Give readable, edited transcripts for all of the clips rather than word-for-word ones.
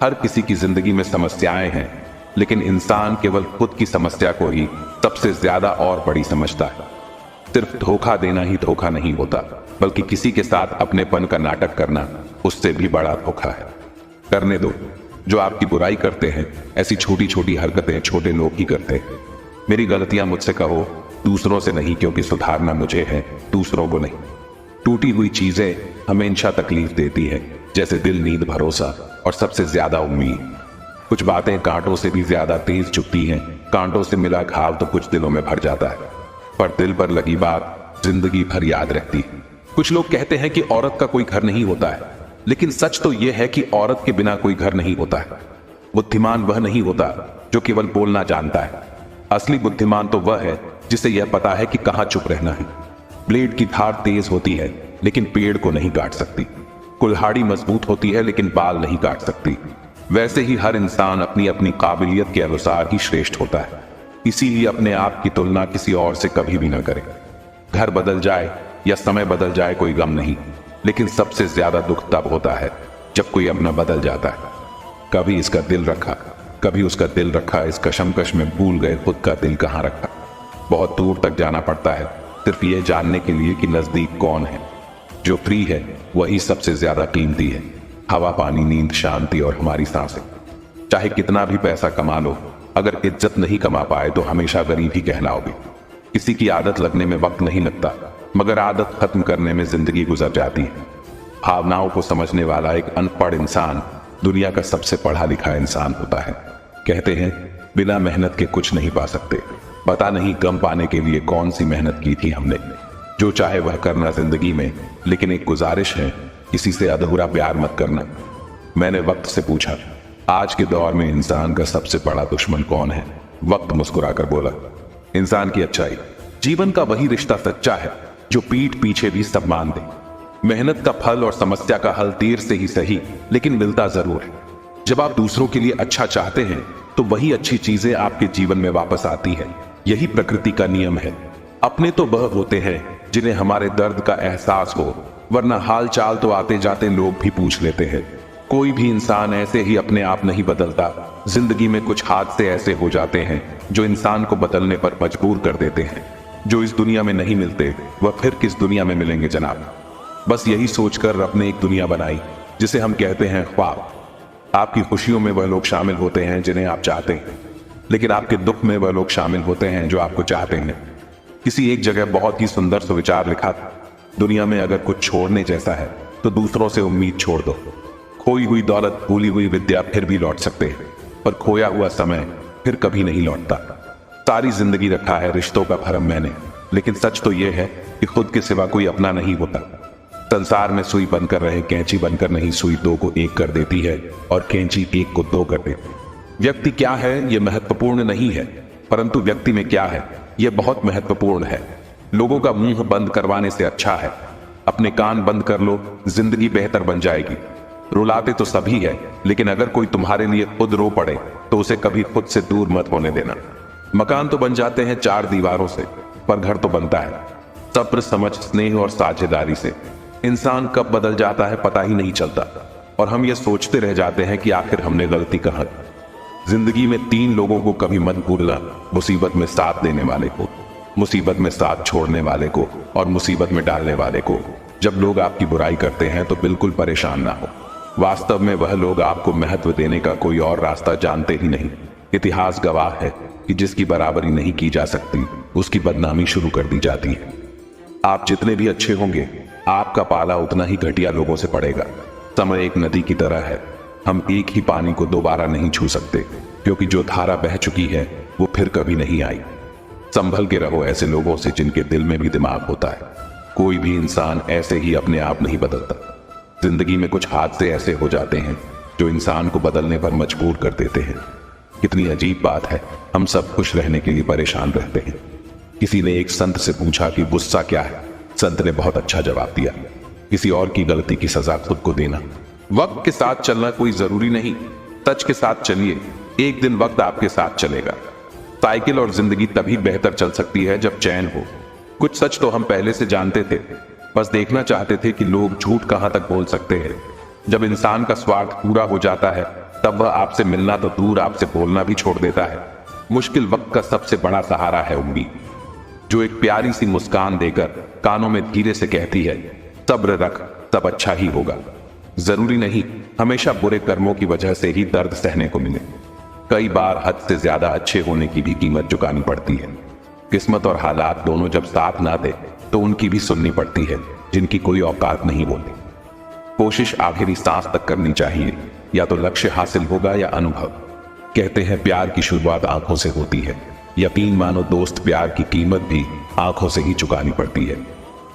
हर किसी की जिंदगी में समस्याएं हैं, लेकिन इंसान केवल खुद की समस्या को ही सबसे ज्यादा और बड़ी समझता है। सिर्फ धोखा देना ही धोखा नहीं होता, बल्कि किसी के साथ अपनेपन का नाटक करना उससे भी बड़ा धोखा है। करने दो, जो आपकी बुराई करते हैं ऐसी छोटी छोटी हरकतें छोटे लोग ही करते हैं। मेरी गलतियां मुझसे कहो, दूसरों से नहीं, क्योंकि सुधारना मुझे है, दूसरों को नहीं। टूटी हुई चीजें हमेशा तकलीफ देती है, जैसे दिल, नींद, भरोसा और सबसे ज्यादा उम्मीद। कुछ बातें कांटों से भी ज्यादा तेज चुभती हैं। कांटों से मिला घाव तो कुछ दिलों में भर जाता है, पर दिल पर लगी बात जिंदगी भर याद रहती है। कुछ लोग कहते हैं कि औरत का कोई घर नहीं होता है, लेकिन सच तो यह है कि औरत के बिना कोई घर नहीं होता है। बुद्धिमान वह नहीं होता जो केवल बोलना जानता है। असली बुद्धिमान तो वह है जिसे यह पता है कि कहां चुप रहना है। ब्लेड की धार तेज होती है, लेकिन पेड़ को नहीं काट सकती। कुल्हाड़ी मजबूत होती है, लेकिन बाल नहीं काट सकती। वैसे ही हर इंसान अपनी अपनी काबिलियत के अनुसार ही श्रेष्ठ होता है। इसीलिए अपने आप की तुलना किसी और से कभी भी न करें। घर बदल जाए या समय बदल जाए कोई गम नहीं, लेकिन सबसे ज्यादा दुख तब होता है जब कोई अपना बदल जाता है। कभी इसका दिल रखा, कभी उसका दिल रखा, इस कशमकश में भूल गए खुद का दिल कहाँ रखा। बहुत दूर तक जाना पड़ता है सिर्फ ये जानने के लिए कि नजदीक कौन है। जो फ्री है वही सबसे ज्यादा कीमती है। हवा, पानी, नींद, शांति और हमारी सांसें। चाहे कितना भी पैसा कमा लो, अगर इज्जत नहीं कमा पाए तो हमेशा गरीब ही कहलाओगे। किसी की आदत लगने में वक्त नहीं लगता, मगर आदत खत्म करने में जिंदगी गुजर जाती है। भावनाओं को समझने वाला एक अनपढ़ इंसान दुनिया का सबसे पढ़ा लिखा इंसान होता है। कहते हैं बिना मेहनत के कुछ नहीं पा सकते। पता नहीं गम पाने के लिए कौन सी मेहनत की थी हमने। जो चाहे वह करना जिंदगी में, लेकिन एक गुजारिश है, किसी से अधूरा प्यार मत करना। मैंने वक्त से पूछा, आज के दौर में इंसान का सबसे बड़ा दुश्मन कौन है? वक्त मुस्कुराकर बोला, इंसान की अच्छाई। जीवन का वही रिश्ता सच्चा है जो पीठ पीछे भी सम्मान दे। मेहनत का फल और समस्या का हल देर से ही सही, लेकिन मिलता जरूर है। जब आप दूसरों के लिए अच्छा चाहते हैं तो वही अच्छी चीजें आपके जीवन में वापस आती है। यही प्रकृति का नियम है। अपने तो वह होते हैं जिन्हें हमारे दर्द का एहसास हो, वरना हाल चाल तो आते जाते लोग भी पूछ लेते हैं। कोई भी इंसान ऐसे ही अपने आप नहीं बदलता। जिंदगी में कुछ हादसे ऐसे हो जाते हैं जो इंसान को बदलने पर मजबूर कर देते हैं। जो इस दुनिया में नहीं मिलते वह फिर किस दुनिया में मिलेंगे जनाब। बस यही सोचकर रब ने एक दुनिया बनाई जिसे हम कहते हैं ख्वाब। आपकी खुशियों में वह लोग शामिल होते हैं जिन्हें आप चाहते हैं, लेकिन आपके दुख में वह लोग शामिल होते हैं जो आपको चाहते हैं। किसी एक जगह बहुत ही सुंदर सुविचार लिखा था, दुनिया में अगर कुछ छोड़ने जैसा है तो दूसरों से उम्मीद छोड़ दो। खोई हुई दौलत, भूली हुई विद्या फिर भी लौट सकते हैं, पर खोया हुआ समय फिर कभी नहीं लौटता। सारी जिंदगी रखा है रिश्तों का भरम मैंने, लेकिन सच तो यह है कि खुद के सिवा कोई अपना नहीं होता। संसार में सुई बनकर रहे कैंची बनकर नहीं, सुई दो को एक कर देती है और कैंची एक को दो कर देती है। व्यक्ति क्या है यह महत्वपूर्ण नहीं है, परंतु व्यक्ति में क्या है यह बहुत महत्वपूर्ण है। लोगों का मुंह बंद करवाने से अच्छा है अपने कान बंद कर लो, जिंदगी बेहतर बन जाएगी। रुलाते तो सभी है, लेकिन अगर कोई तुम्हारे लिए खुद रो पड़े तो उसे कभी खुद से दूर मत होने देना। मकान तो बन जाते हैं चार दीवारों से, पर घर तो बनता है सब्र, समझ, स्नेह और साझेदारी से। इंसान कब बदल जाता है पता ही नहीं चलता, और हम ये सोचते रह जाते हैं कि आखिर हमने गलती कहाँ की। जिंदगी में तीन लोगों को कभी मत भूलना, मुसीबत में साथ देने वाले को, मुसीबत में साथ छोड़ने वाले को, और मुसीबत में डालने वाले को। जब लोग आपकी बुराई करते हैं तो बिल्कुल परेशान ना हो। वास्तव में वह लोग आपको महत्व देने का कोई और रास्ता जानते ही नहीं। इतिहास गवाह है कि जिसकी बराबरी नहीं की जा सकती उसकी बदनामी शुरू कर दी जाती है। आप जितने भी अच्छे होंगे, आपका पाला उतना ही घटिया लोगों से पड़ेगा। समय एक नदी की तरह है, हम एक ही पानी को दोबारा नहीं छू सकते, क्योंकि जो धारा बह चुकी है वो फिर कभी नहीं आई। संभल के रहो ऐसे लोगों से जिनके दिल में भी दिमाग होता है। कोई भी इंसान ऐसे ही अपने आप नहीं बदलता। जिंदगी में कुछ हादसे ऐसे हो जाते हैं जो इंसान को बदलने पर मजबूर कर देते हैं। कितनी अजीब बात है, हम सब खुश रहने के लिए परेशान रहते हैं। किसी ने एक संत से पूछा कि गुस्सा क्या है। संत ने बहुत अच्छा जवाब दिया, किसी और की गलती की सजा खुद को देना। वक्त के साथ चलना कोई जरूरी नहीं, सच के साथ चलिए, एक दिन वक्त आपके साथ चलेगा। साइकिल और जिंदगी तभी बेहतर चल सकती है जब चैन हो। कुछ सच तो हम पहले से जानते थे, बस देखना चाहते थे कि लोग झूठ कहां तक बोल सकते हैं। जब इंसान का स्वार्थ पूरा हो जाता है तब वह आपसे मिलना तो दूर आपसे बोलना भी छोड़ देता है। मुश्किल वक्त का सबसे बड़ा सहारा है उम्मीद, जो एक प्यारी सी मुस्कान देकर कानों में धीरे से कहती है, सब्र रख, सब अच्छा ही होगा। जरूरी नहीं हमेशा बुरे कर्मों की वजह से ही दर्द सहने को मिले। कई बार हद से ज्यादा अच्छे होने की भी कीमत चुकानी पड़ती है। किस्मत और हालात दोनों जब साथ ना दे तो उनकी भी सुननी पड़ती है, जिनकी कोई औकात नहीं होती। कोशिश आखिरी सांस तक करनी चाहिए, या तो लक्ष्य हासिल होगा या अनुभव। कहते हैं प्यार की शुरुआत आंखों से होती है। यकीन मानो दोस्त, प्यार की कीमत भी आंखों से ही चुकानी पड़ती है।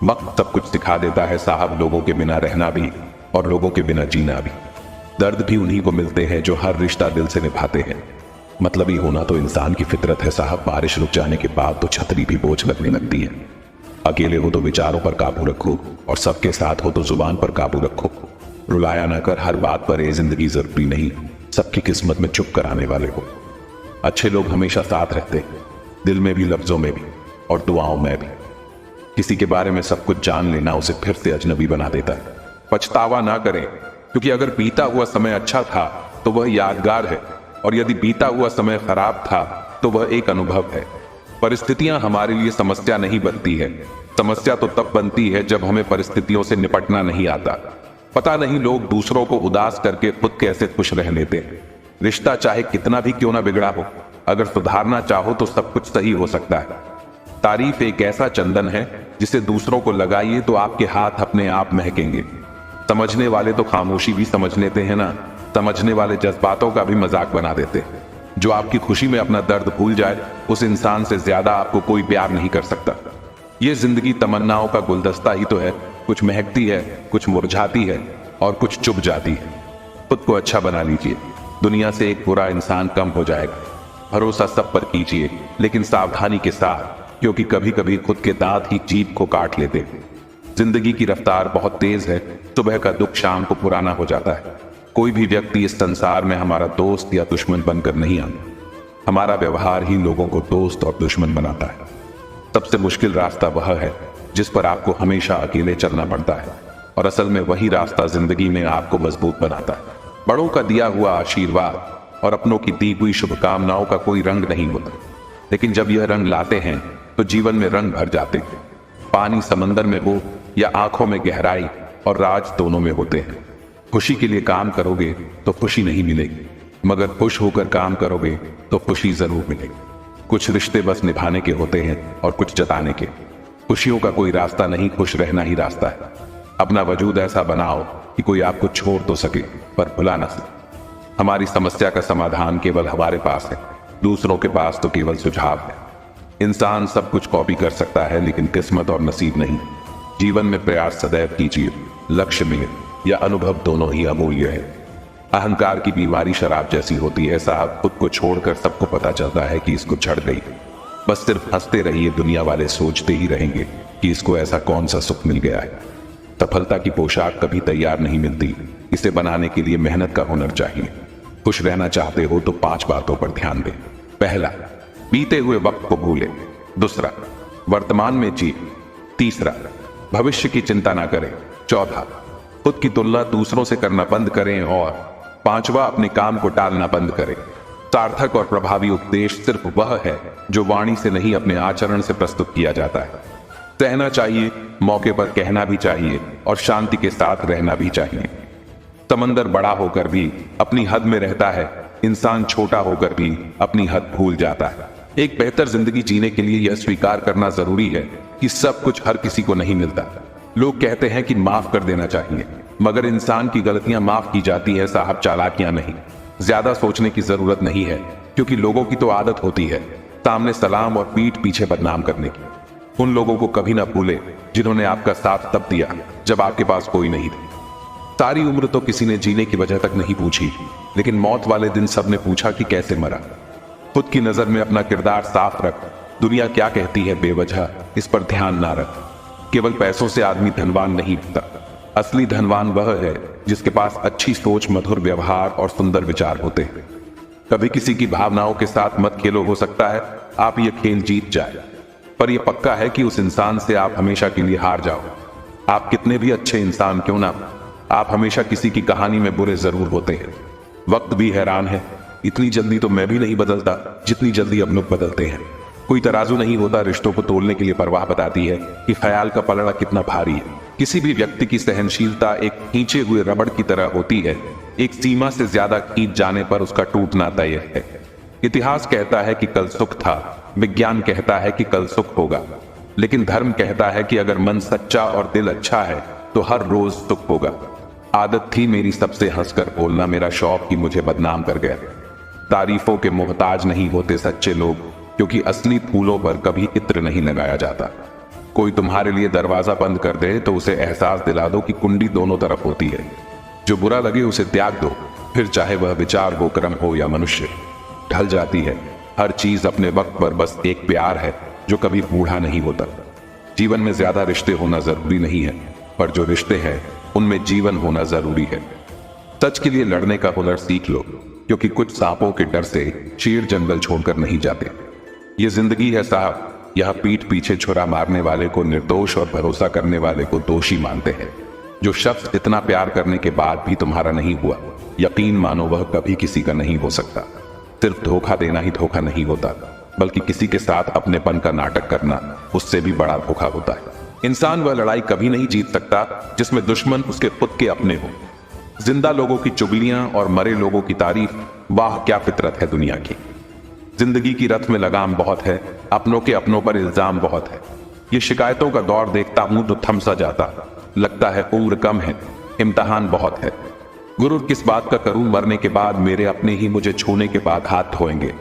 वक्त सब कुछ सिखा देता है साहब, लोगों के बिना रहना भी और लोगों के बिना जीना भी। दर्द भी उन्हीं को मिलते हैं जो हर रिश्ता दिल से निभाते हैं। मतलबी होना तो इंसान की फितरत है साहब। बारिश रुक जाने के बाद तो छतरी भी बोझ लगने लगती है। अकेले हो तो विचारों पर काबू रखो, और सबके साथ हो तो जुबान पर काबू रखो। रुलाया ना कर हर बात पर, ये जिंदगी जरूरी नहीं सबकी किस्मत में चुप कराने वाले हो। अच्छे लोग हमेशा साथ रहते हैं, दिल में भी, लफ्जों में भी और दुआओं में भी। किसी के बारे में सब कुछ जान लेना उसे फिर से अजनबी बना देता है। पछतावा ना करें, क्योंकि अगर बीता हुआ समय अच्छा था तो वह यादगार है, और यदि बीता हुआ समय खराब था तो वह एक अनुभव है। परिस्थितियां हमारे लिए समस्या नहीं बनती है। समस्या तो तब बनती है जब हमें परिस्थितियों से निपटना नहीं आता। पता नहीं लोग दूसरों को उदास करके खुद कैसे खुश रह लेते हैं। रिश्ता चाहे कितना भी क्यों ना बिगड़ा हो, अगर सुधारना चाहो तो सब कुछ सही हो सकता है। तारीफ एक ऐसा चंदन है जिसे दूसरों को लगाइए तो आपके हाथ अपने आप महकेंगे। समझने वाले तो खामोशी भी समझ लेते हैं ना, समझने वाले जज्बातों का भी मजाक बना देते हैं। जो आपकी खुशी में अपना दर्द भूल जाए, उस इंसान से ज्यादा आपको कोई प्यार नहीं कर सकता। ये जिंदगी तमन्नाओं का गुलदस्ता ही तो है, कुछ महकती है, कुछ मुरझाती है और कुछ चुभ जाती है। खुद को अच्छा बना लीजिए, दुनिया से एक बुरा इंसान कम हो जाएगा। भरोसा सब पर कीजिए, लेकिन सावधानी के साथ, क्योंकि कभी कभी खुद के दांत ही जीभ को काट लेते हैं। जिंदगी की रफ्तार बहुत तेज है, सुबह का दुख शाम को पुराना हो जाता है। कोई भी व्यक्ति इस संसार में हमारा दोस्त या दुश्मन बनकर नहीं आता। हमारा व्यवहार ही लोगों को दोस्त और दुश्मन बनाता है। सबसे मुश्किल रास्ता वह है जिस पर आपको हमेशा अकेले चलना पड़ता है, और असल में वही रास्ता जिंदगी में आपको मजबूत बनाता है। बड़ों का दिया हुआ आशीर्वाद और अपनों की दी हुई शुभकामनाओं का कोई रंग नहीं होता, लेकिन जब यह रंग लाते हैं तो जीवन में रंग भर जाते हैं। पानी समंदर में हो या आंखों में गहराई, और राज दोनों में होते हैं। खुशी के लिए काम करोगे तो खुशी नहीं मिलेगी, मगर खुश होकर काम करोगे तो खुशी जरूर मिलेगी। कुछ रिश्ते बस निभाने के होते हैं और कुछ जताने के। खुशियों का कोई रास्ता नहीं, खुश रहना ही रास्ता है। अपना वजूद ऐसा बनाओ कि कोई आपको छोड़ तो सके पर भुला ना सके। हमारी समस्या का समाधान केवल हमारे पास है, दूसरों के पास तो केवल सुझाव है। इंसान सब कुछ कॉपी कर सकता है, लेकिन किस्मत और नसीब नहीं। जीवन में प्रयास सदैव कीजिए, लक्ष्य मिले या अनुभव दोनों ही अमूल्य है। अहंकार की बीमारी शराब जैसी होती है साहब, खुद को छोड़कर सबको पता चलता है कि इसको छड़ गई। बस सिर्फ हंसते रहिए, दुनिया वाले सोचते ही रहेंगे कि इसको ऐसा कौन सा सुख मिल गया है। सफलता की पोशाक कभी तैयार नहीं मिलती, इसे बनाने के लिए मेहनत का हुनर चाहिए। खुश रहना चाहते हो तो 5 बातों पर ध्यान दें। पहला, बीते हुए वक्त को भूलें। दूसरा, वर्तमान में जिए। तीसरा, भविष्य की चिंता ना करें। चौथा, खुद की तुलना दूसरों से करना बंद करें। और पांचवा, अपने काम को टालना बंद करें। सार्थक और प्रभावी उपदेश सिर्फ वह है जो वाणी से नहीं, अपने आचरण से प्रस्तुत किया जाता है। सहना चाहिए, मौके पर कहना भी चाहिए, और शांति के साथ रहना भी चाहिए। समंदर बड़ा होकर भी अपनी हद में रहता है, इंसान छोटा होकर भी अपनी हद भूल जाता है। एक बेहतर जिंदगी जीने के लिए यह स्वीकार करना जरूरी है कि सब कुछ हर किसी को नहीं मिलता। लोग कहते हैं कि माफ कर देना चाहिए, मगर इंसान की गलतियां माफ की जाती है साहब, चालाकियां नहीं। ज्यादा सोचने की जरूरत नहीं है, क्योंकि लोगों की तो आदत होती है सामने सलाम और पीठ पीछे बदनाम करने की। उन लोगों को कभी ना भूले जिन्होंने आपका साथ तब दिया जब आपके पास कोई नहीं थी। सारी उम्र तो किसी ने जीने की वजह तक नहीं पूछी, लेकिन मौत वाले दिन सबने पूछा कि कैसे मरा। खुद की नजर में अपना किरदार साफ रख। दुनिया क्या कहती है बेवजह, इस पर ध्यान ना रख। केवल पैसों से आदमी धनवान नहीं होता। असली धनवान वह है जिसके पास अच्छी सोच, मधुर व्यवहार और सुंदर विचार होते हैं। कभी किसी की भावनाओं के साथ मत खेलो, हो सकता है आप ये खेल जीत जाए, पर यह पक्का है कि उस इंसान से आप हमेशा के लिए हार जाओ। आप कितने भी अच्छे इंसान क्यों ना, आप हमेशा किसी की कहानी में बुरे जरूर होते हैं। वक्त भी हैरान है, इतनी जल्दी तो मैं भी नहीं बदलता जितनी जल्दी अब लोग बदलते हैं। कोई तराजू नहीं होता रिश्तों को तोलने के लिए परवाह बताती है कि ख्याल का पलड़ा कितना भारी है। किसी भी व्यक्ति की सहनशीलता एक खींचे हुए रबड़ की तरह होती है, एक सीमा से ज्यादा खींच जाने पर उसका टूटना तय है। इतिहास कहता है कि कल सुख था, विज्ञान कहता है कि कल सुख होगा, लेकिन धर्म कहता है कि अगर मन सच्चा और दिल अच्छा है तो हर रोज सुख होगा। आदत थी मेरी सबसे हंसकर बोलना, मेरा शौक ही मुझे बदनाम कर गया। तारीफों के मोहताज नहीं होते सच्चे लोग, क्योंकि असली फूलों पर कभी इत्र नहीं लगाया जाता। कोई तुम्हारे लिए दरवाजा बंद कर दे तो उसे एहसास दिला दो कि कुंडी दोनों तरफ होती है। जो बुरा लगे उसे त्याग दो, फिर चाहे वह विचार हो, कर्म हो या मनुष्य। ढल जाती है हर चीज अपने वक्त पर, बस एक प्यार है जो कभी बूढ़ा नहीं होता। जीवन में ज्यादा रिश्ते होना जरूरी नहीं है, पर जो रिश्ते हैं उनमें जीवन होना जरूरी है। सच के लिए लड़ने का हुनर सीख लो, क्योंकि कुछ सांपों के डर से शेर जंगल छोड़कर नहीं जाते। ये जिंदगी है साहब, यह पीठ पीछे छुरा मारने वाले को निर्दोष और भरोसा करने वाले को दोषी मानते हैं। जो शख्स इतना प्यार करने के बाद भी तुम्हारा नहीं हुआ, यकीन मानो वह कभी किसी का नहीं हो सकता। सिर्फ धोखा देना ही धोखा नहीं होता, बल्कि किसी के साथ अपनेपन का नाटक करना उससे भी बड़ा धोखा होता है। इंसान वह लड़ाई कभी नहीं जीत सकता जिसमें दुश्मन उसके खुद के अपने हो। जिंदा लोगों की चुगलियां और मरे लोगों की तारीफ, वाह क्या फितरत है दुनिया की। जिंदगी की रथ में लगाम बहुत है, अपनों के अपनों पर इल्जाम बहुत है। ये शिकायतों का दौर देखता हूं तो थम सा जाता, लगता है उम्र कम है, इम्तिहान बहुत है। गुरूर किस बात का करूं, मरने के बाद मेरे अपने ही मुझे छूने के बाद हाथ धोएंगे।